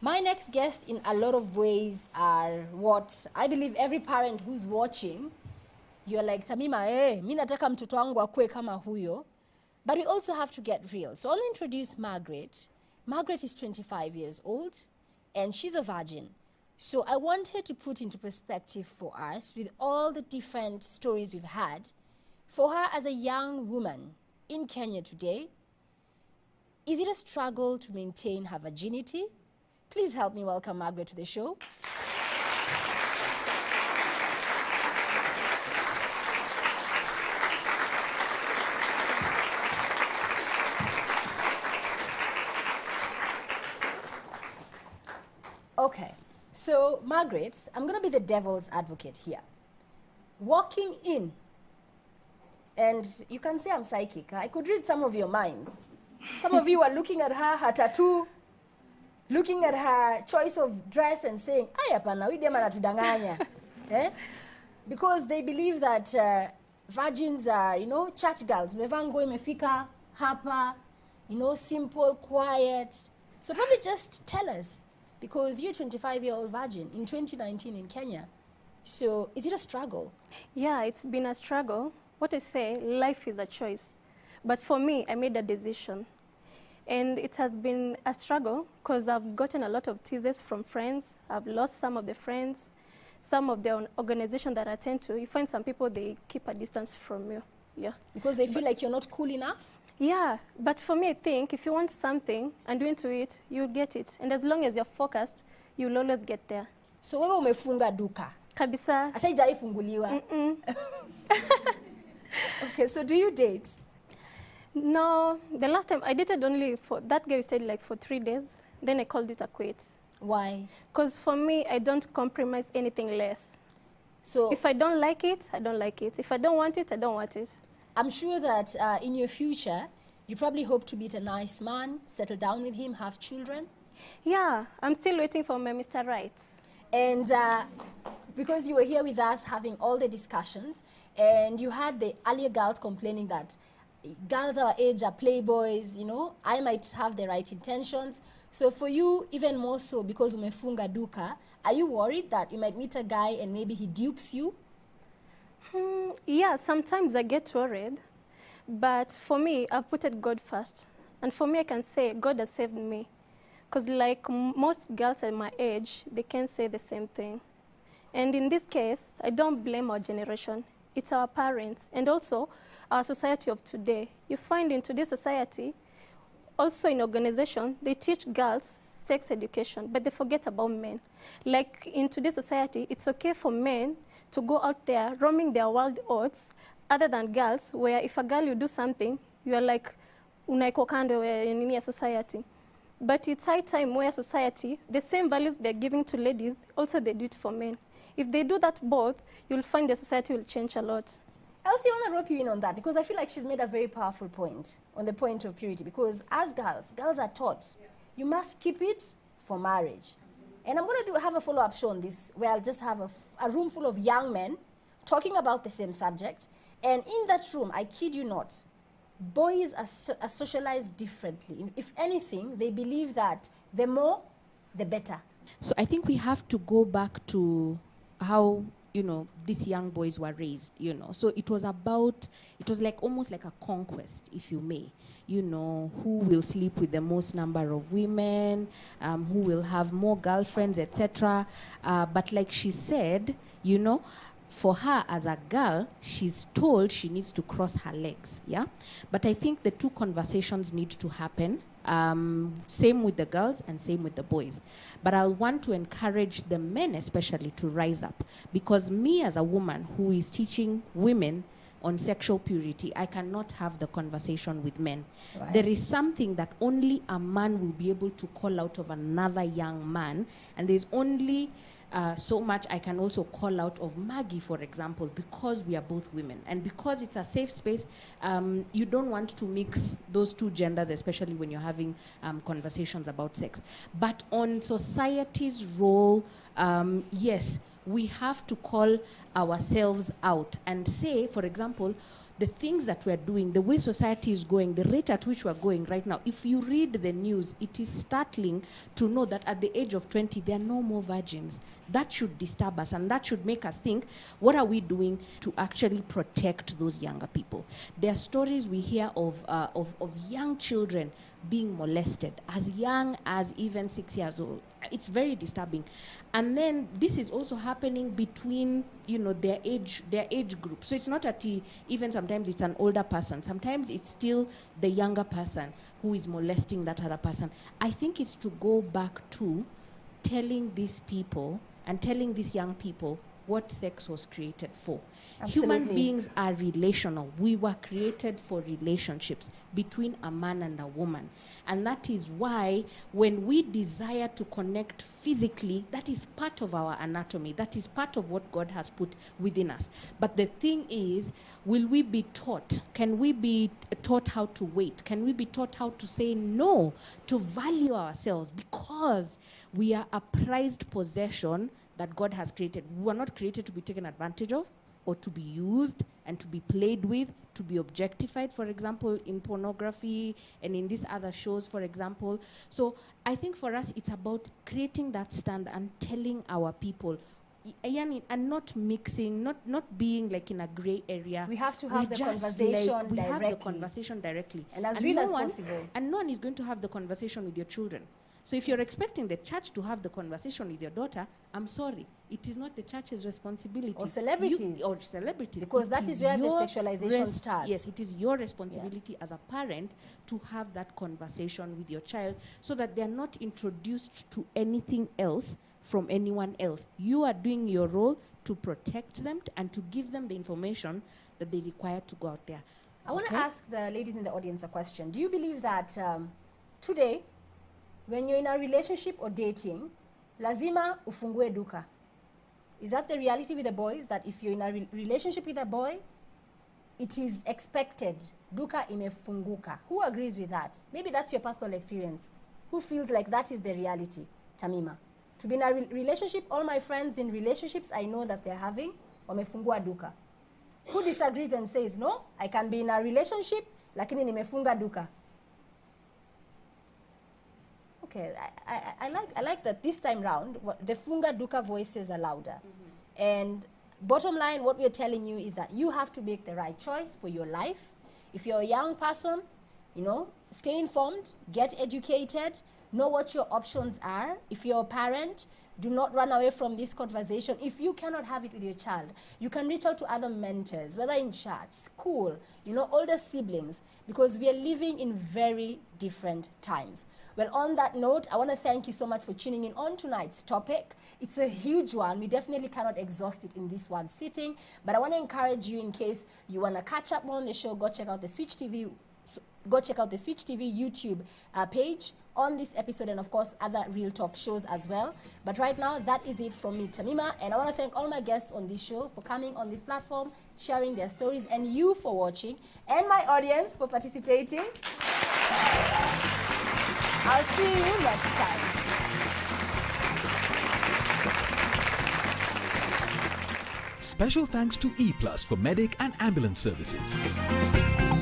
My next guest, in a lot of ways, are what I believe every parent who's watching, you're like, Tamima, mi nataka mtoto wangu akue kama huyo. But we also have to get real. So I'll introduce Margaret. Margaret is 25 years old, and she's a virgin. So I want her to put into perspective for us, with all the different stories we've had, for her as a young woman in Kenya today, is it a struggle to maintain her virginity? Please help me welcome Margaret to the show. Okay, so Margaret, I'm going to be the devil's advocate here. Walking in, and you can say I'm psychic. I could read some of your minds. Some of you are looking at her tattoo, looking at her choice of dress and saying, "Ay, hapana, huyu dema anatudanganya." Because they believe that virgins are, church girls. Umevaa nguo imefika hapa, simple, quiet. So probably just tell us, because you're a 25-year-old virgin in 2019 in Kenya. So is it a struggle? Yeah, it's been a struggle. What I say, life is a choice. But for me, I made a decision. And it has been a struggle because I've gotten a lot of teases from friends. I've lost some of the friends, some of the organization that I attend to. You find some people, they keep a distance from you. Yeah. Because they feel like you're not cool enough? Yeah, but for me, I think if you want something and do into it, you'll get it. And as long as you're focused, you'll always get there. So wewe umefunga duka? Kabisa. Ashaijai funguliwa? Okay, so do you date? No, the last time I dated only for, that guy stayed like for 3 days. Then I called it a quit. Why? Because for me, I don't compromise anything less. So if I don't like it, I don't like it. If I don't want it, I don't want it. I'm sure that in your future, you probably hope to meet a nice man, settle down with him, have children. Yeah, I'm still waiting for my Mr. Right. And because you were here with us having all the discussions, and you had the earlier girls complaining that girls our age are playboys, I might have the right intentions. So for you, even more so, because umefunga duka, are you worried that you might meet a guy and maybe he dupes you? Yeah, sometimes I get worried. But for me, I've put it God first. And for me, I can say God has saved me. Because like most girls at my age, they can say the same thing. And in this case, I don't blame our generation. It's our parents and also our society of today. You find in today's society, also in organization, they teach girls sex education, but they forget about men. Like in today's society, it's okay for men to go out there roaming their wild oats, other than girls, where if a girl you do something, you are like, unaiko kando in your society. But it's high time where society, the same values they're giving to ladies, also they do it for men. If they do that both, you'll find the society will change a lot. Elsie, I want to rope you in on that, because I feel like she's made a very powerful point on the point of purity. Because as girls are taught, you must keep it for marriage. And I'm going to have a follow-up show on this, where I'll just have a room full of young men talking about the same subject. And in that room, I kid you not, boys are socialized differently. If anything, they believe that the more, the better. So I think we have to go back to how, these young boys were raised, So it was like almost like a conquest, if you may. Who will sleep with the most number of women, who will have more girlfriends, etc. But like she said, for her as a girl, she's told she needs to cross her legs, yeah? But I think the two conversations need to happen. Same with the girls and same with the boys. But I'll want to encourage the men especially to rise up, because me as a woman who is teaching women on sexual purity, I cannot have the conversation with men. Right. There is something that only a man will be able to call out of another young man, and there's only so much I can also call out of Maggie, for example, because we are both women. And because it's a safe space, you don't want to mix those two genders, especially when you're having conversations about sex. But on society's role, yes, we have to call ourselves out and say, for example, the things that we're doing, the way society is going, the rate at which we're going right now, if you read the news, it is startling to know that at the age of 20, there are no more virgins. That should disturb us, and that should make us think, what are we doing to actually protect those younger people? There are stories we hear of young children being molested as young as even 6 years old. It's very disturbing. And then this is also happening between, their age group. So it's not even sometimes it's an older person. Sometimes it's still the younger person who is molesting that other person. I think it's to go back to telling these people and telling these young people what sex was created for. Absolutely. Human beings are relational. We were created for relationships between a man and a woman. And that is why when we desire to connect physically, that is part of our anatomy. That is part of what God has put within us. But the thing is, will we be taught? Can we be taught how to wait? Can we be taught how to say no, to value ourselves? Because we are a prized possession that God has created. We were not created to be taken advantage of or to be used and to be played with, to be objectified, for example, in pornography and in these other shows, for example. So I think for us, it's about creating that stand and telling our people, and not mixing, not being like in a gray area. We have to have the conversation directly. We have the conversation directly. And as real as possible. And no one is going to have the conversation with your children. So if you're expecting the church to have the conversation with your daughter, I'm sorry, it is not the church's responsibility. Or celebrities. Because that is where the sexualization starts. Yes, it is your responsibility as a parent to have that conversation with your child so that they're not introduced to anything else from anyone else. You are doing your role to protect them and to give them the information that they require to go out there. I want to ask the ladies in the audience a question. Do you believe that today, when you're in a relationship or dating, lazima ufungue duka? Is that the reality with the boys, that if you're in a relationship with a boy, it is expected, duka imefunguka? Who agrees with that? Maybe that's your personal experience. Who feels like that is the reality? Tamima. To be in a relationship, all my friends in relationships I know that they're having, wamefungua duka. Who disagrees and says, no, I can be in a relationship, lakini nimefunga duka? Okay, I like that this time round, the funga duka voices are louder. Mm-hmm. And bottom line, what we're telling you is that you have to make the right choice for your life. If you're a young person, stay informed, get educated, know what your options are. If you're a parent, do not run away from this conversation. If you cannot have it with your child, you can reach out to other mentors, whether in church, school, older siblings, because we are living in very different times. Well, on that note, I want to thank you so much for tuning in on tonight's topic. It's a huge one. We definitely cannot exhaust it in this one sitting, but I want to encourage you, in case you want to catch up more on the show, go check out the Switch TV YouTube page on this episode, and of course other Real Talk shows as well. But right now, that is it from me, Tamima, and I want to thank all my guests on this show for coming on this platform, sharing their stories, and you for watching, and my audience for participating. I'll see you next time. Special thanks to E+ for medic and ambulance services.